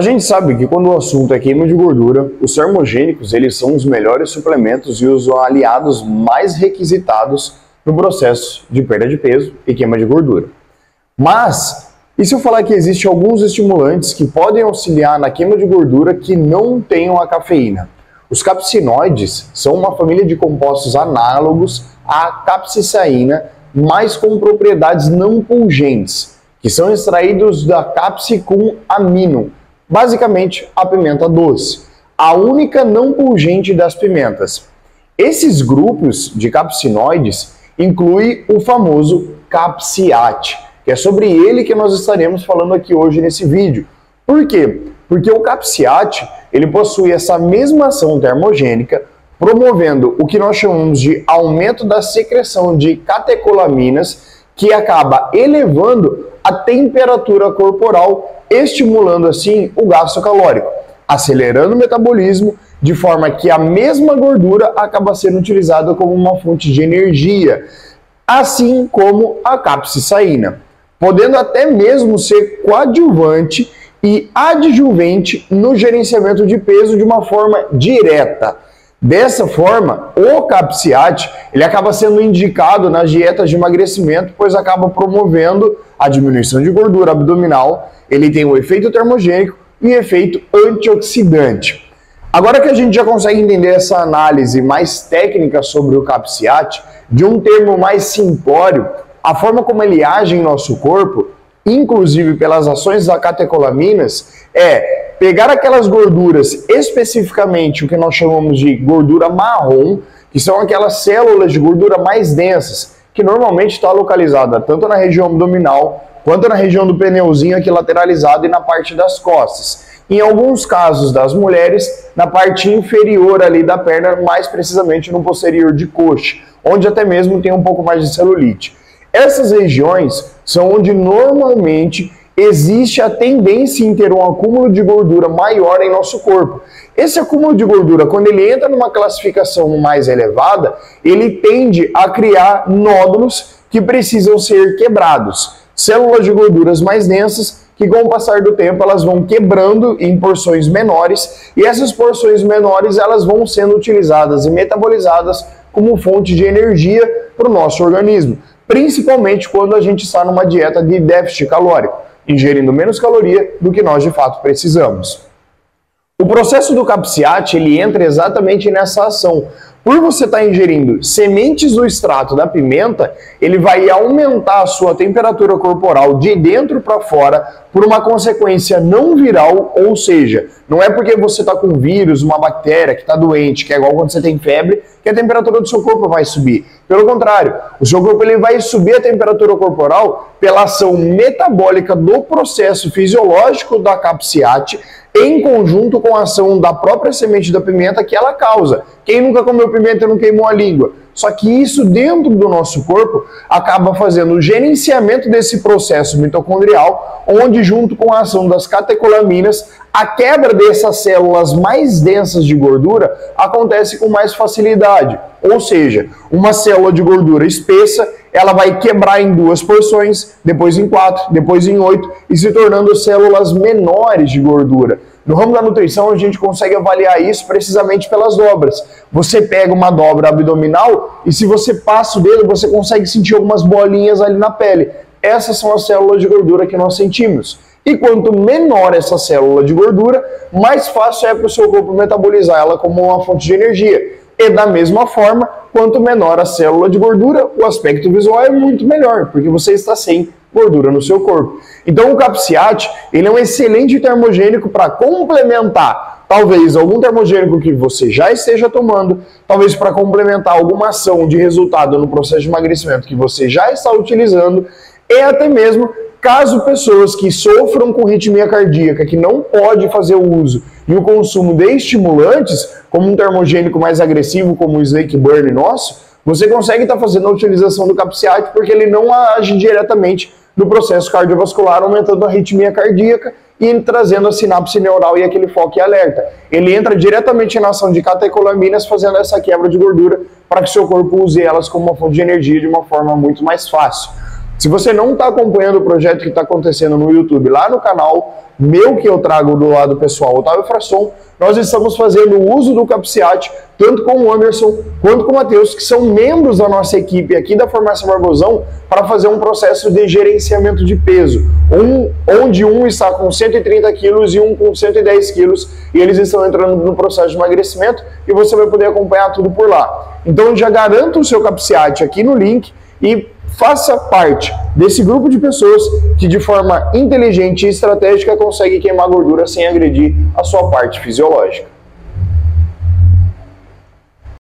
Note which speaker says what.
Speaker 1: A gente sabe que quando o assunto é queima de gordura, os termogênicos eles são os melhores suplementos e os aliados mais requisitados no processo de perda de peso e queima de gordura. Mas, e se eu falar que existem alguns estimulantes que podem auxiliar na queima de gordura que não tenham a cafeína? Os capsinoides são uma família de compostos análogos à capsaicina, mas com propriedades não pungentes, que são extraídos da capsicum amino, basicamente a pimenta doce, a única não pungente das pimentas. Esses grupos de capsinoides incluem o famoso capsiate, que é sobre ele que nós estaremos falando aqui hoje nesse vídeo. Por quê? Porque o capsiate ele possui essa mesma ação termogênica, promovendo o que nós chamamos de aumento da secreção de catecolaminas, que acaba elevando a temperatura corporal, estimulando assim o gasto calórico, acelerando o metabolismo, de forma que a mesma gordura acaba sendo utilizada como uma fonte de energia, assim como a capsaicina, podendo até mesmo ser coadjuvante e adjuvante no gerenciamento de peso de uma forma direta. Dessa forma, o capsiate ele acaba sendo indicado nas dietas de emagrecimento, pois acaba promovendo a diminuição de gordura abdominal, ele tem o efeito termogênico e efeito antioxidante. Agora que a gente já consegue entender essa análise mais técnica sobre o capsiate, de um termo mais simplório, a forma como ele age em nosso corpo, inclusive pelas ações das catecolaminas, é pegar aquelas gorduras, especificamente o que nós chamamos de gordura marrom, que são aquelas células de gordura mais densas, que normalmente está localizada tanto na região abdominal, quanto na região do pneuzinho aqui lateralizado e na parte das costas. Em alguns casos das mulheres, na parte inferior ali da perna, mais precisamente no posterior de coxa, onde até mesmo tem um pouco mais de celulite. Essas regiões são onde normalmente existe a tendência em ter um acúmulo de gordura maior em nosso corpo. Esse acúmulo de gordura, quando ele entra numa classificação mais elevada, ele tende a criar nódulos que precisam ser quebrados. Células de gorduras mais densas que com o passar do tempo elas vão quebrando em porções menores e essas porções menores elas vão sendo utilizadas e metabolizadas como fonte de energia para o nosso organismo, principalmente quando a gente está numa dieta de déficit calórico, ingerindo menos caloria do que nós de fato precisamos. O processo do capsiate ele entra exatamente nessa ação. Por você estar ingerindo sementes do extrato da pimenta, ele vai aumentar a sua temperatura corporal de dentro para fora por uma consequência não viral, ou seja, não é porque você está com vírus, uma bactéria que está doente, que é igual quando você tem febre, que a temperatura do seu corpo vai subir. Pelo contrário, o seu corpo ele vai subir a temperatura corporal pela ação metabólica do processo fisiológico da capsiate, em conjunto com a ação da própria semente da pimenta que ela causa. Quem nunca comeu pimenta e não queimou a língua? Só que isso dentro do nosso corpo acaba fazendo o gerenciamento desse processo mitocondrial, onde junto com a ação das catecolaminas, a quebra dessas células mais densas de gordura acontece com mais facilidade. Ou seja, uma célula de gordura espessa, ela vai quebrar em 2 porções, depois em 4, depois em 8 e se tornando células menores de gordura. No ramo da nutrição a gente consegue avaliar isso precisamente pelas dobras. Você pega uma dobra abdominal e se você passa o dedo você consegue sentir algumas bolinhas ali na pele. Essas são as células de gordura que nós sentimos. E quanto menor essa célula de gordura, mais fácil é para o seu corpo metabolizar ela como uma fonte de energia. E da mesma forma, quanto menor a célula de gordura, o aspecto visual é muito melhor, porque você está sem gordura no seu corpo. Então o capsiate, ele é um excelente termogênico para complementar, talvez, algum termogênico que você já esteja tomando, talvez para complementar alguma ação de resultado no processo de emagrecimento que você já está utilizando, e até mesmo caso pessoas que sofram com arritmia cardíaca, que não pode fazer o uso e o consumo de estimulantes, como um termogênico mais agressivo, como o Snake Burn nosso, você consegue estar fazendo a utilização do capsiate porque ele não age diretamente no processo cardiovascular, aumentando a arritmia cardíaca e trazendo a sinapse neural e aquele foco e alerta. Ele entra diretamente na ação de catecolaminas, fazendo essa quebra de gordura para que seu corpo use elas como uma fonte de energia de uma forma muito mais fácil. Se você não está acompanhando o projeto que está acontecendo no YouTube, lá no canal meu que eu trago do lado pessoal, Otávio Frasson, nós estamos fazendo o uso do Capciat, tanto com o Anderson quanto com o Matheus, que são membros da nossa equipe aqui da Farmácia Barbosão, para fazer um processo de gerenciamento de peso, onde um está com 130 quilos e um com 110 quilos, e eles estão entrando no processo de emagrecimento, e você vai poder acompanhar tudo por lá. Então já garanta o seu Capciat aqui no link e faça parte desse grupo de pessoas que de forma inteligente e estratégica consegue queimar gordura sem agredir a sua parte fisiológica.